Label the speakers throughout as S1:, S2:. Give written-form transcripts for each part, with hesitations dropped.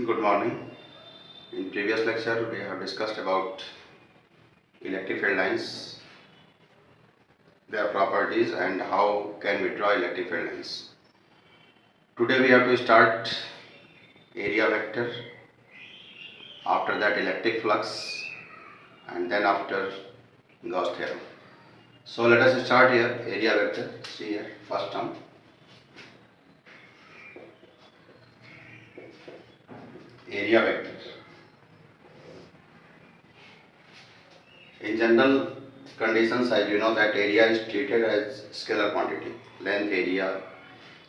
S1: Good morning. In previous lecture, we have discussed about electric field lines, their properties, and how can we draw electric field lines. Today we have to start area vector, after that electric flux, and then after Gauss theorem. So let us start here, area vector. See here, first term. Area vector. In general conditions, as you know that area is treated as scalar quantity. Length, area,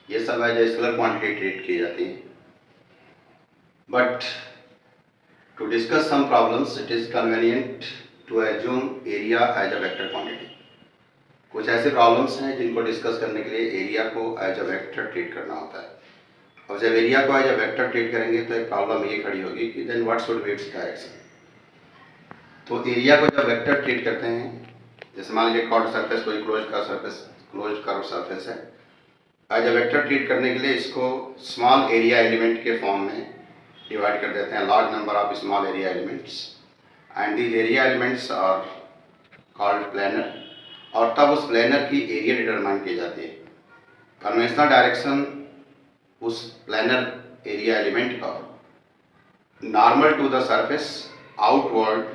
S1: ये सब as a scalar quantity treat की जाती है. But to discuss some problems it is convenient to assume area as a vector quantity. कुछ ऐसे problems हैं जिनको discuss करने के लिए एरिया को एज अ वेक्टर ट्रीट करना होता है. और जब एरिया को एज अ वेक्टर ट्रीट करेंगे तो एक प्रॉब्लम ये खड़ी होगी कि then what should be its direction. तो एरिया को जब वेक्टर ट्रीट करते हैं, जैसे मान लीजिए कर्व्ड सरफेस कोई क्लोज कर्व सरफेस है, एज अ वेक्टर ट्रीट करने के लिए इसको स्मॉल एरिया एलिमेंट के फॉर्म में डिवाइड कर देते हैं, large number of small area elements, and these area elements are called planar. और तब उस प्लेनर की एरिया डिटरमाइन की जाती है. कन्वेंशनल डायरेक्शन उस प्लेनर एरिया एलिमेंट का normal to the surface outward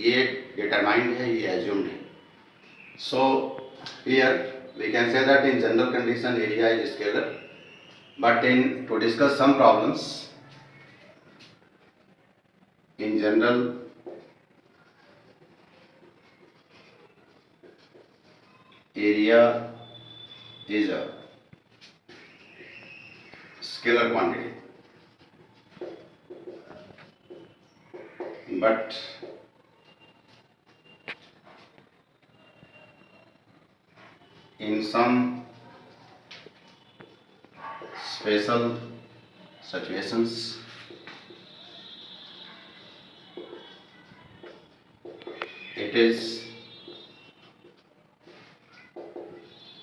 S1: ये डिटरमाइंड है, ये एज्यूम्ड है. So here we can say that in general condition area is scalar, but to discuss some problems, in general area is a scalar quantity, but in some special situations it is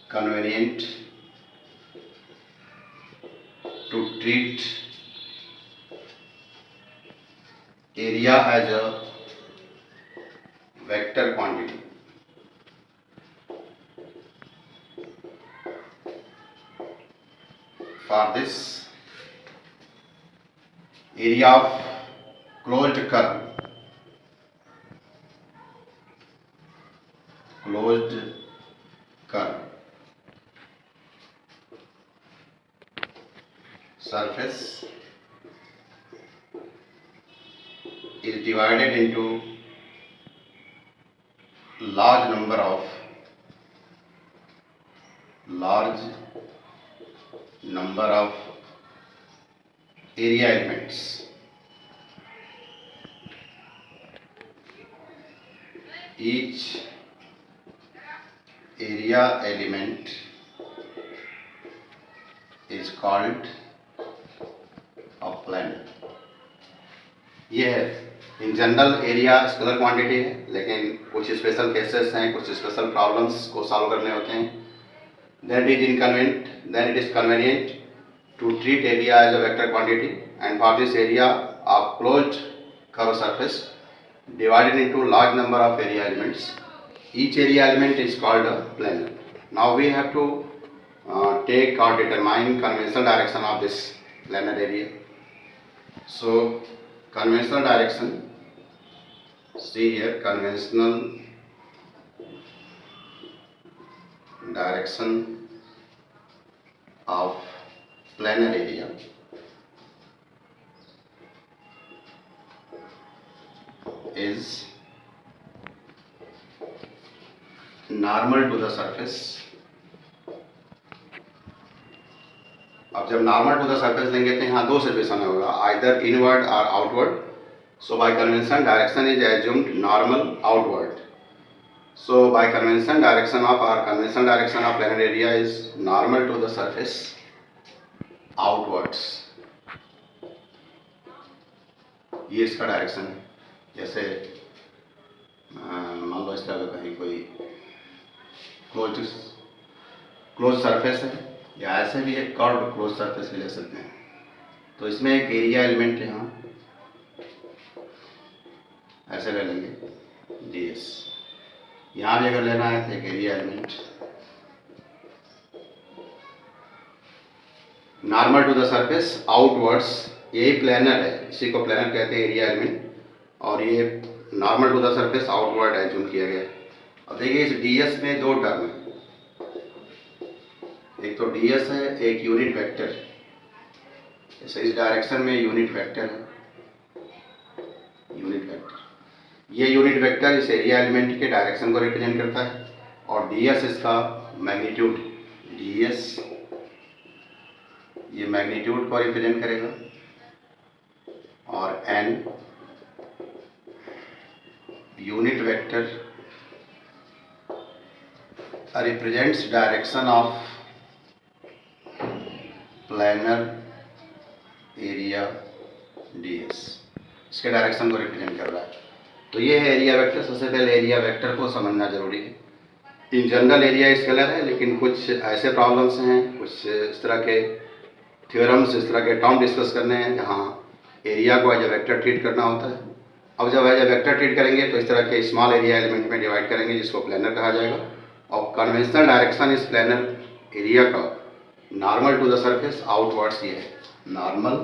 S1: convenient to treat area as a vector quantity. For this, area of closed curve surface is divided into large number of area elements. Each area element is called a planar. ये है in general area scalar quantity है, लेकिन कुछ special cases हैं, कुछ special problems को solve करने होते हैं. then it is convenient to treat area as a vector quantity, and for this area of closed curved surface divided into large number of area elements, each area element is called a planar. Now we have to take or determine conventional direction of this planar area. So conventional direction, see here, conventional direction of planar area is normal to the surface. अब जब normal to the surface लेंगे तो यहाँ दो situation होगा, either inward और outward. So bye convention direction is assumed normal outward. So by conventional direction of planar area is normal to the surface outwards. ये इसका डायरेक्शन है. जैसे मान लो इस तरह का कहीं कोई क्लोज सरफेस है, या ऐसे भी एक कर्व्ड क्लोज सरफेस भी ले सकते हैं. तो इसमें एक एरिया एलिमेंट यहाँ ऐसे ले लेंगे ds। यहाँ भी अगर लेना है तो एक area element normal to the surface outwards, यही प्लेनर है, इसी को प्लेनर कहते हैं एरिया एलिमेंट, और ये normal to the surface outward assume किया गया है। अब देखिए इस ds में दो टर्म है, एक तो ds है, एक यूनिट वेक्टर। जैसे इस डायरेक्शन में यूनिट वेक्टर है, यूनिट वेक्टर, ये यूनिट वेक्टर इस एरिया एलिमेंट के डायरेक्शन को रिप्रेजेंट करता है, और ds इसका मैग्नीट्यूड, ds ये मैग्नीट्यूड को रिप्रेजेंट करेगा, और n unit vector represents direction of planar area ds, इसके डायरेक्शन को रिप्रेजेंट कर रहा है। तो ये है एरिया वेक्टर। सबसे पहले एरिया वेक्टर को समझना जरूरी है। इन जनरल एरिया स्केलर है, लेकिन कुछ ऐसे प्रॉब्लम्स हैं, कुछ इस तरह के थ्योरम्स, इस तरह के टर्म डिस्कस करने हैं जहाँ एरिया को एज ए वेक्टर ट्रीट करना होता है। अब जब एज ए वेक्टर ट्रीट करेंगे तो इस तरह के स्मॉल एरिया एलिमेंट में डिवाइड करेंगे, जिसको प्लेनर कहा जाएगा। और कन्वेंशनल डायरेक्शन इस प्लेनर एरिया का normal to the surface outwards ये है, normal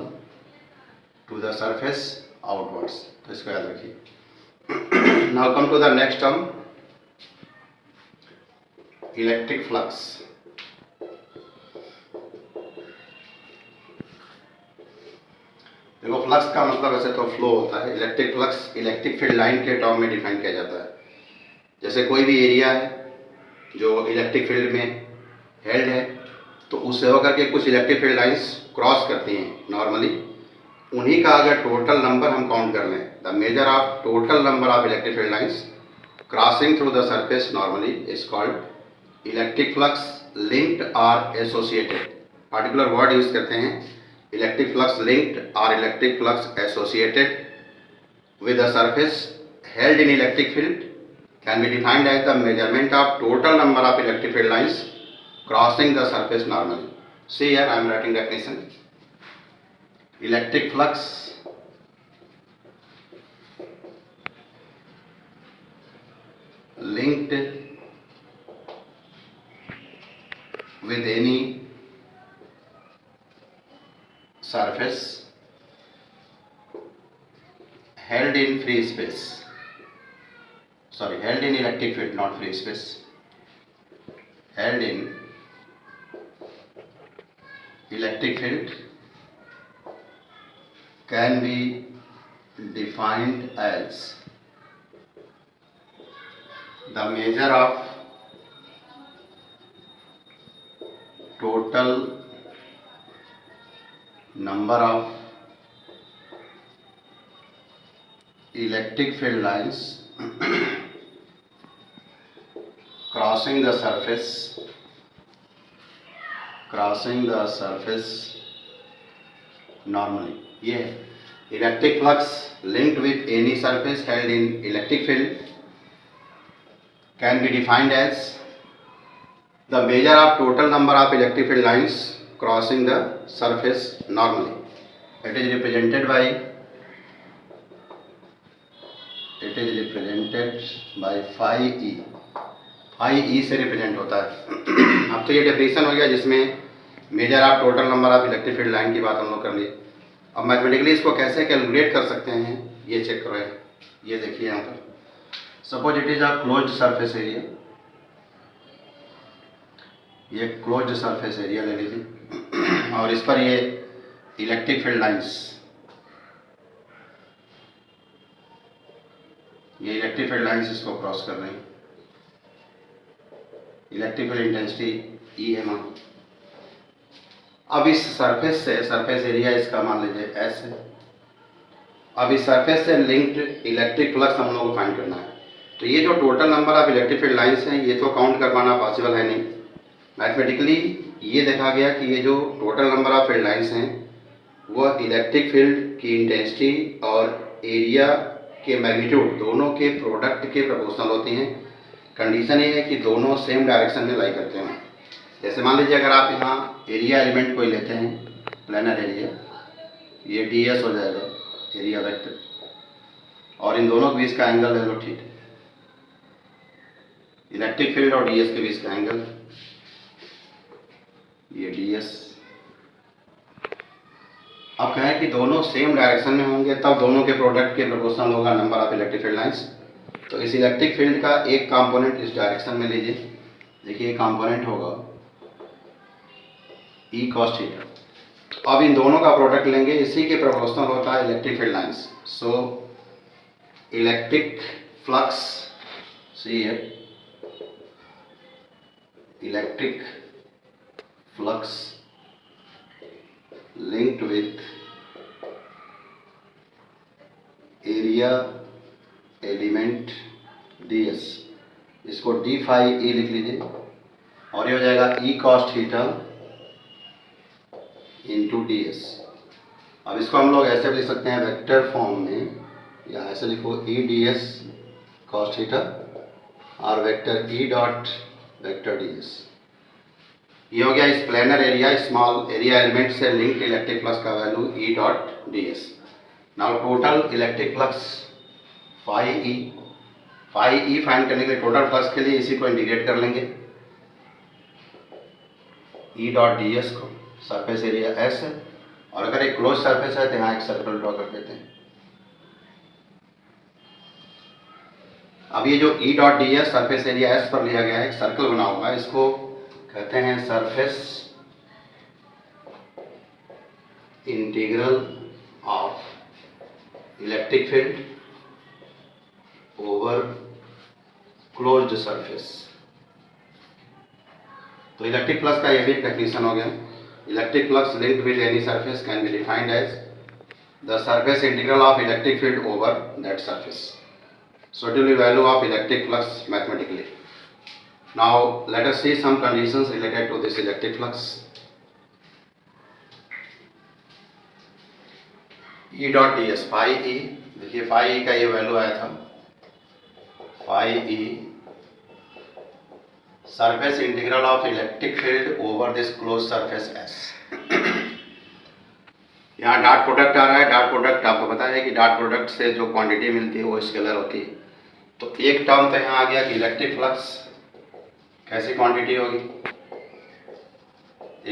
S1: to the surface outwards, तो इसको याद रखिए। Now come to the next term, electric flux. देखो फ्लक्स का मतलब वैसे तो फ्लो होता है। Electric flux electric field line के टर्म में डिफाइन किया जाता है। जैसे कोई भी एरिया है जो इलेक्ट्रिक फील्ड में हेल्ड है, तो उससे होकर के कुछ इलेक्ट्रिक फील्ड लाइंस क्रॉस करती हैं नॉर्मली, उन्हीं का अगर टोटल नंबर हम काउंट कर लें, the measure of total number of electric field lines crossing through the surface normally is called electric flux linked और एसोसिएटेड। पार्टिकुलर वर्ड यूज करते हैं, इलेक्ट्रिक फ्लक्स लिंक्ड और electric flux associated with the surface held in electric field can be defined as the measurement of total number of electric field lines crossing the surface normally. See here I am writing definition. Electric flux linked with any surface held in free space, sorry, held in electric field, not free space, held in electric field can be defined as the measure of total number of electric field lines crossing the surface normally. ये है electric flux linked with any surface held in electric field can be defined as the measure of total number of electric field lines crossing the surface normally. It is represented by phi e, phi e से represent होता है। अब तो ये definition हो गया जिसमें measure of total number of electric field line की बात हम लोग कर लिए। अब मैथमेटिकली इसको कैसे कैलकुलेट कर सकते हैं ये चेक करो। ये देखिए यहाँ पर, suppose it is a closed surface area, ये क्लोज्ड सरफेस एरिया ले लीजिए और इस पर ये इलेक्ट्रिक फील्ड लाइंस, ये इलेक्ट्रिक फील्ड लाइंस इसको क्रॉस कर रही हैं। इलेक्ट्रिक फील्ड इंटेंसिटी ई है मान। अब इस सरफेस से, सरफेस एरिया इसका मान लीजिए एस है। अब इस सरफेस से लिंक्ड इलेक्ट्रिक फ्लक्स हम लोग को फाइंड करना है। तो ये जो total number of electric field lines हैं, ये तो काउंट कर पाना पॉसिबल है नहीं। मैथमेटिकली ये देखा गया कि ये जो total number of field lines हैं वह इलेक्ट्रिक फील्ड की इंटेंसिटी और एरिया के मैग्नीट्यूड दोनों के प्रोडक्ट के प्रोपोर्शनल होती हैं। कंडीशन ये है कि दोनों सेम डायरेक्शन में लाई करते हैं। जैसे मान लीजिए अगर आप यहाँ एरिया एलिमेंट कोई लेते हैं, प्लेनर एरिया, ये ds हो जाएगा एरिया वेक्टर, और इन दोनों के बीच का एंगल ले लो थीटा, इलेक्ट्रिक फील्ड और ds के बीच का एंगल ये ds। अब कहें कि दोनों सेम डायरेक्शन में होंगे तब दोनों के प्रोडक्ट के प्रोपोर्शनल होगा number of electric field lines. तो इस इलेक्ट्रिक फील्ड का एक कंपोनेंट इस डायरेक्शन में लीजिए, देखिए कंपोनेंट होगा E cos थीटा। अब इन दोनों का प्रोडक्ट लेंगे, इसी के प्रोपोर्शनल होता है electric field lines. So electric flux, see है electric flux linked with area element ds, इसको d phi e लिख लीजिए, और ये हो जाएगा E cos theta into ds। अब इसको हम लोग ऐसे लिख सकते हैं वेक्टर फॉर्म में, या ऐसे लिखो E ds cos थीटा और vector E dot vector ds। ये हो गया इस planar area small area element से लिंक्ड इलेक्ट्रिक फ्लक्स का value E dot ds। Now total electric flux phi E find करने के लिए टोटल फ्लक्स के लिए इसी को इंटीग्रेट कर लेंगे, E डॉट ds को, सरफेस एरिया S है, और अगर एक क्लोज सरफेस है तो यहाँ एक सर्कल ड्रॉ कर देते हैं। अब ये जो E dot ds surface area S पर लिया गया है, एक सर्कल बना हुआ है, इसको कहते हैं surface integral of electric field over closed surface. तो इलेक्ट्रिक फ्लक्स का ये भी डेफिनेशन हो गया, electric flux linked with any surface can be defined as the surface integral of electric field over that surface. So it will be value of electric flux mathematically. Now let us see some conditions related to this electric flux. E dot ds phi e, देखिए phi e का ये value आया था, phi e surface integral of electric field over this close surface S। यहाँ dot product आ रहा है, dot product आपको पता है कि डॉट प्रोडक्ट से जो क्वांटिटी मिलती है वो स्केलर होती है। तो एक टर्म तो यहाँ आ गया कि इलेक्ट्रिक फ्लक्स कैसी क्वांटिटी होगी,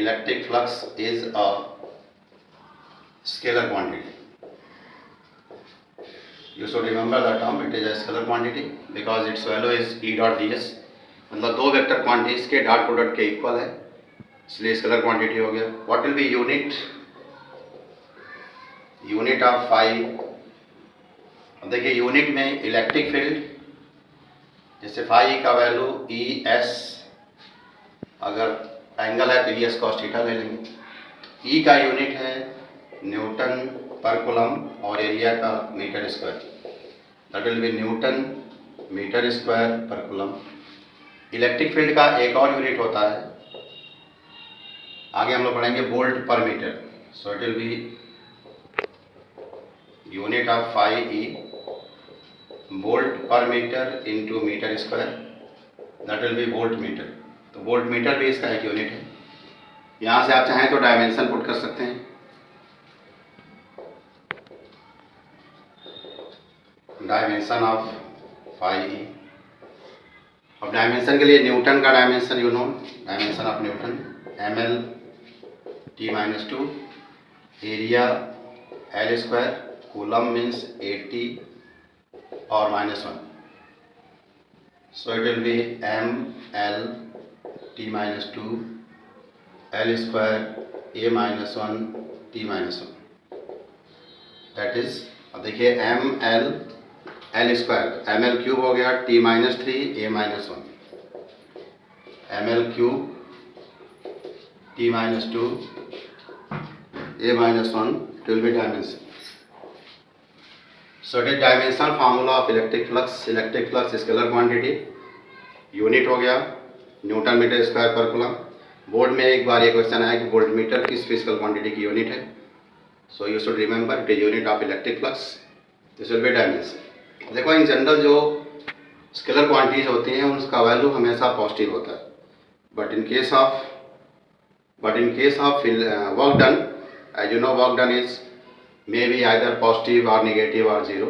S1: electric flux is a scalar quantity. You should remember the term, it is a scalar quantity because its value is E dot ds, मतलब दो वेक्टर क्वांटिटीज के डॉट प्रोडक्ट के इक्वल है, इसलिए scalar quantity हो गया। What will be unit of phi. अब देखिए यूनिट में इलेक्ट्रिक फील्ड, जैसे फाई का वैल्यू ई एस, अगर एंगल है तो ई एस कॉस थीटा ले लेंगे। ई का यूनिट है न्यूटन पर कूलम और एरिया का metre square, that will be newton metre square per coulomb. Electric field का एक और यूनिट होता है, आगे हम लोग पढ़ेंगे, volt per metre. So it will be unit of phi E volt per metre into metre square, that will be volt metre. तो वोल्ट मीटर भी इसका एक यूनिट है। यहाँ से आप चाहें तो डायमेंशन पुट कर सकते हैं, डायमेंशन ऑफ फाई ई। अब डायमेंशन के लिए न्यूटन का dimension you know, dimension of Newton ml t-2, area l square, coulomb means 80 और -1, so it will be ml t-2 l square a-1 t-1, that is, अब देखिए ml l square, ml cube हो गया t-3 a-1, ml cube t-2 a-1 it will be dimension. So it is dimensional formula of electric flux. Electric flux scalar quantity, unit हो गया newton metre square per coulomb. Board में एक बार ये question आया कि वोल्ट मीटर किस physical quantity की यूनिट है, so you should remember it is unit of electric flux, this will be dimension. देखो इन जनरल जो स्केलर क्वांटिटीज होती हैं उसका वैल्यू हमेशा पॉजिटिव होता है, but in case of work done, as you know work done is may be either positive और negative और ज़ीरो।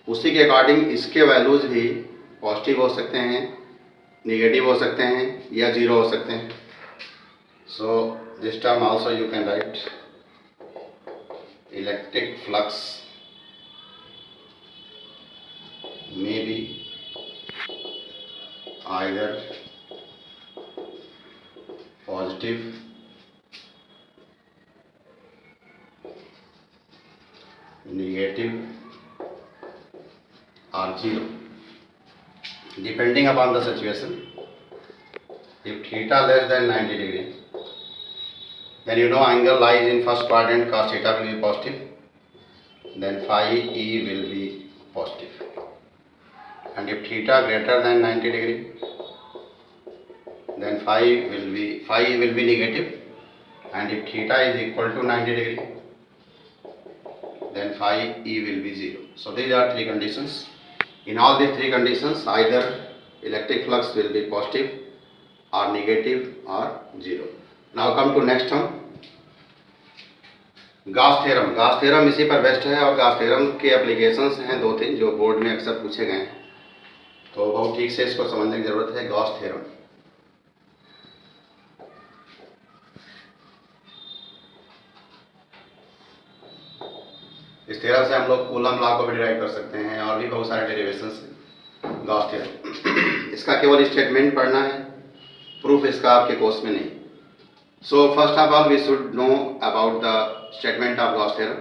S1: उसी के अकॉर्डिंग इसके वैल्यूज़ भी पॉजिटिव हो सकते हैं, नेगेटिव हो सकते हैं या ज़ीरो हो सकते हैं। So this term also you can write electric flux may be either positive, negative or zero depending upon the situation. If theta less than 90 degree, then you know angle lies in first quadrant, cos theta will be positive, then phi e will be positive. And if theta greater than 90 degree, then phi will be negative, and if theta is equal to 90 degree, then phi e will be zero. So these are three conditions. In all these three conditions, either electric flux will be positive or negative or zero. Now come to next term, Gauss theorem. Gauss theorem इसी पर based है और Gauss theorem के applications हैं 2-3 जो board में अक्सर पूछे गए हैं, तो बहुत ठीक से इसको समझने की जरूरत है। गॉस थ्योरम, इस थ्योरम से हम लोग कूलम लॉ को भी डिराइव कर सकते हैं और भी बहुत सारे डेरिवेशंस हैं गॉस थ्योरम। इसका केवल स्टेटमेंट पढ़ना है, प्रूफ इसका आपके कोर्स में नहीं। So first of all we should know about the statement of Gauss theorem.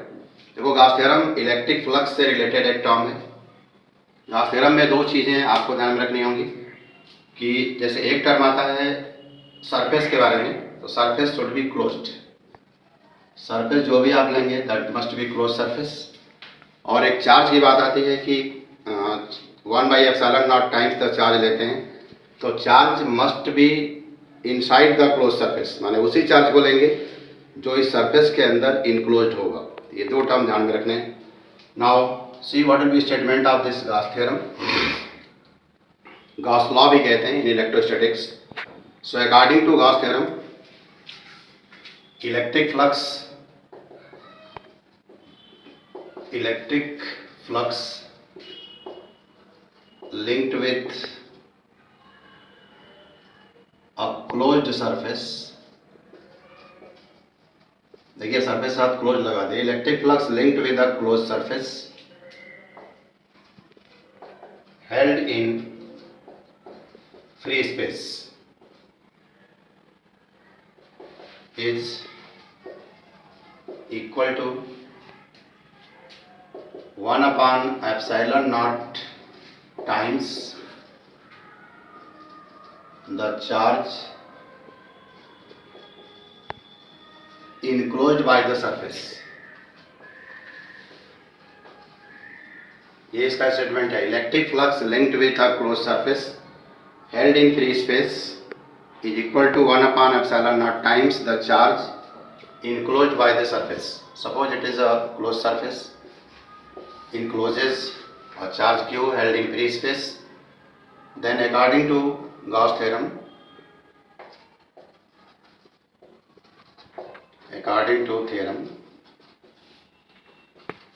S1: देखो गॉस थ्योरम इलेक्ट्रिक फ्लक्स से रिलेटेड एक टर्म है। गॉस थ्योरम में दो चीज़ें आपको ध्यान में रखनी होंगी कि जैसे एक टर्म आता है सरफेस के बारे में, तो surface should be closed. Surface जो भी आप लेंगे that must be close surface. और एक चार्ज की बात आती है कि 1/ε0 टाइम्स द चार्ज लेते हैं, तो charge must be inside the close surface, माने उसी चार्ज को लेंगे जो इस सरफेस के अंदर इनक्लोज्ड होगा। ये दो टर्म ध्यान में रखने हैं। Now see what will be statement of this Gauss theorem. Gauss law भी कहते हैं in electrostatics. So according to Gauss theorem, electric flux linked with a closed surface, देखिए सरफेस साथ क्लोज लगा दे, electric flux linked with a close surface held in free space is equal to 1/ε0 times the charge enclosed by the surface। ये इसका statement है। Electric flux linked with a close surface held in free space is equal to 1/ε0 times the charge enclosed by the surface। Suppose it is a closed surface encloses a charge q held in free space, then according to Gauss theorem,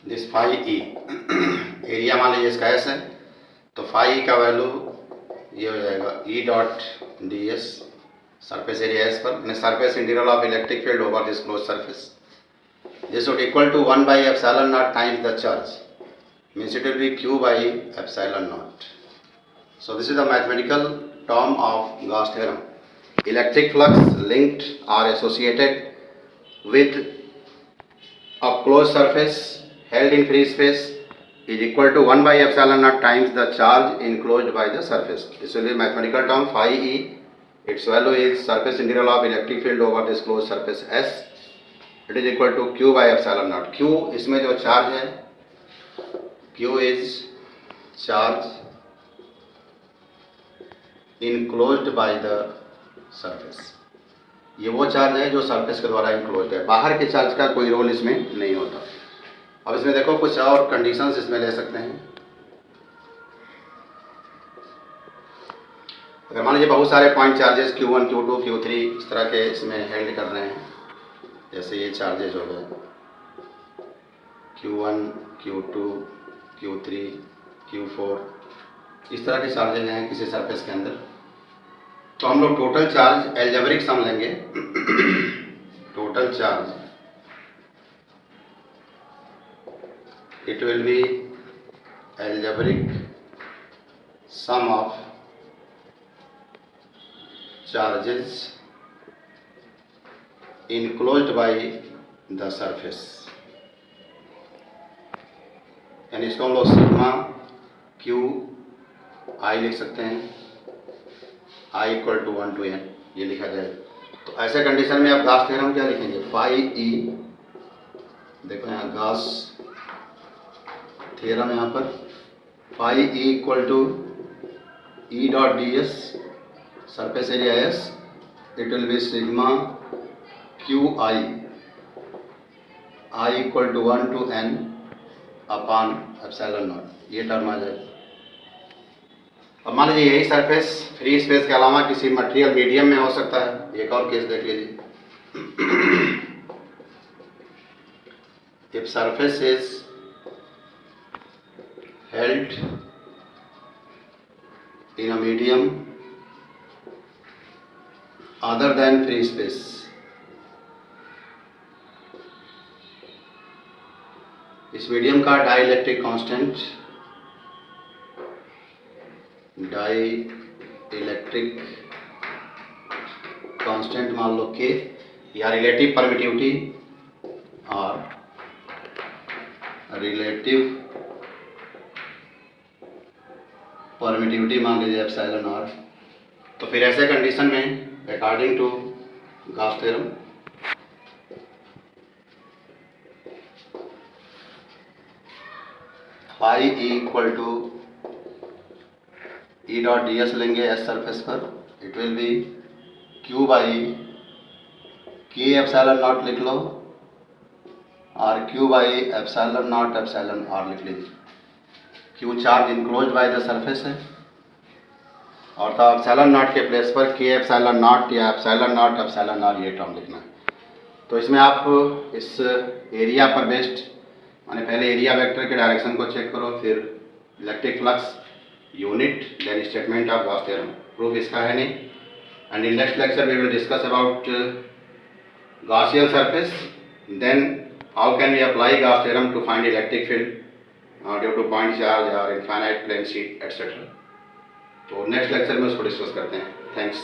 S1: this phi e area मान लीजिए इसका s है, तो phi e का value ये हो जाएगा E dot D S surface area s पर, surface integral of electric field over this close surface, this would equal to 1/ε0 times the charge, means it will be q/ε0। So this is the mathematical term of Gauss theorem. Electric flux linked or associated with a closed surface held in free space is equal to 1/ε0 times the charge enclosed by the surface. This will be mathematical term phi e. Its value is surface integral of electric field over this closed surface S. It is equal to q/ε0। q इसमें जो charge है, q is charge enclosed by the surface। ये वो charge है जो surface के द्वारा enclosed है, बाहर के चार्ज का कोई रोल इसमें नहीं होता। अब इसमें देखो कुछ और कंडीशंस इसमें ले सकते हैं। अगर मान लीजिए बहुत सारे point charges Q1, Q2, Q3 इस तरह के इसमें हेल्ड कर रहे हैं, जैसे ये चार्जेज हो गए, Q1, Q2, Q3, Q4 इस तरह के चार्जेज हैं किसी सरफेस के अंदर। तो हम लोग टोटल चार्ज एल्जेब्रिक सम लेंगे। Total charge it will B algebraic sum of charges enclosed by the surface, यानी इसको हम लोग सिग्मा क्यू आई लिख सकते हैं, I equal to 1 to n ये लिखा जाएगा। तो ऐसे कंडीशन में आप गास थ्योरम क्या लिखेंगे, फाई ई, देखो यहाँ गास थ्योरम यहाँ पर phi E equal to E dot D S surface area S, it will be sigma Q I equal to 1 to n upon epsilon naught, ये टर्म आ जाएगा। अब मान लीजिए यही सरफेस फ्री स्पेस के अलावा किसी मटेरियल मीडियम में हो सकता है। एक और केस देख लीजिए, if surface is held in a medium other than free space, इस मीडियम का डाइलेक्ट्रिक कांस्टेंट, डाइलेक्ट्रिक कांस्टेंट मान लो के, या रिलेटिव परमिटिविटी और रिलेटिव परमिटिविटी मान लीजिए एप्सिलॉन आर। तो फिर ऐसे कंडीशन में according to Gauss theorem phi E equal to E dot D S लेंगे एस सरफेस पर, it will be Q by K epsilon naught लिख लो और Q by epsilon not epsilon R लिख लीजिए। Q charge enclose by the surface है और तो एप्सिलॉन नॉट के प्लेस पर के एप्सिलॉन नॉट या एप्सिलॉन नॉट एप्सिलॉन आर ये टर्म लिखना है। तो इसमें आप इस एरिया पर बेस्ड माने पहले एरिया वेक्टर के डायरेक्शन को चेक करो, फिर electric flux unit, then statement of Gauss theorem. Proof इसका है नहीं। And in next lecture we will discuss about Gaussian surface, then how can we apply Gauss theorem to find electric field due to point charge or infinite plane sheet etc. तो next lecture में उसको discuss करते हैं। Thanks.